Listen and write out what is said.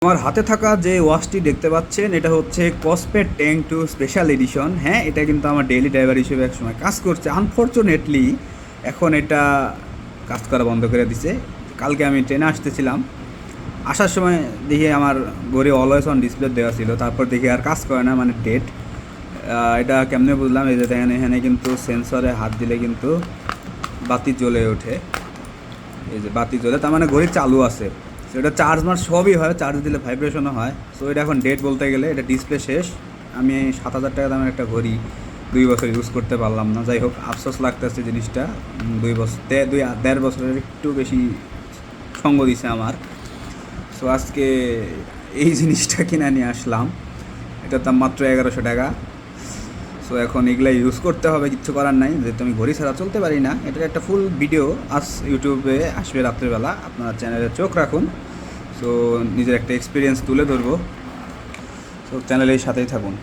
আমার হাতে থাকা যে ওয়াচটি দেখতে পাচ্ছেন এটা হচ্ছে কসপেট ট্যাঙ্ক 2 স্পেশাল এডিশন। হ্যাঁ, এটা কিন্তু আমার ডেইলি ড্রাইভার হিসেবে একসময় কাজ করছে। আনফরচুনেটলি এখন এটা কাজ করা বন্ধ করে দিছে। কালকে আমি ট্রেনে আসতেছিলাম, আসার সময় দেখি আমার ঘড়ি অলওয়েজ অন ডিসপ্লে দেওয়া ছিল, তারপর দেখি আর কাজ করে না, মানে ডেট। এটা কেমনে বুঝলাম, এই যে দেখেন এখানে কিন্তু সেন্সরে হাত দিলে কিন্তু বাতি জ্বলে ওঠে। এই যে বাতি জ্বলে, তার মানে ঘড়ি চালু আছে। সো এটা চার্জ মার্জ সবই হয়, চার্জ দিলে ভাইব্রেশনও হয়। সো এটা এখন ডেট বলতে গেলে এটা ডিসপ্লে শেষ। আমি 7,000 টাকা দামের একটা ঘড়ি 2 বছর ইউজ করতে পারলাম না। যাই হোক, আফসোস লাগতেছে জিনিসটা। 2.5 বছরের একটু বেশি সঙ্গ দিছে আমার। সো আজকে এই জিনিসটা কিনে নিয়ে আসলাম। এটার দাম মাত্র 1100 টাকা। সো এখন এগুলো ইউজ করতে হবে, কিচ্ছু করার নাই, যেহেতু আমি ঘড়ি ছাড়া চলতে পারি না। এটার একটা ফুল ভিডিও আজ ইউটিউবে আসবে রাত্রিবেলা, আপনার চ্যানেলে চোখ রাখুন। সো নিজের একটা এক্সপিরিয়েন্স তুলে ধরবো। সো চ্যানেলের সাথেই থাকুন।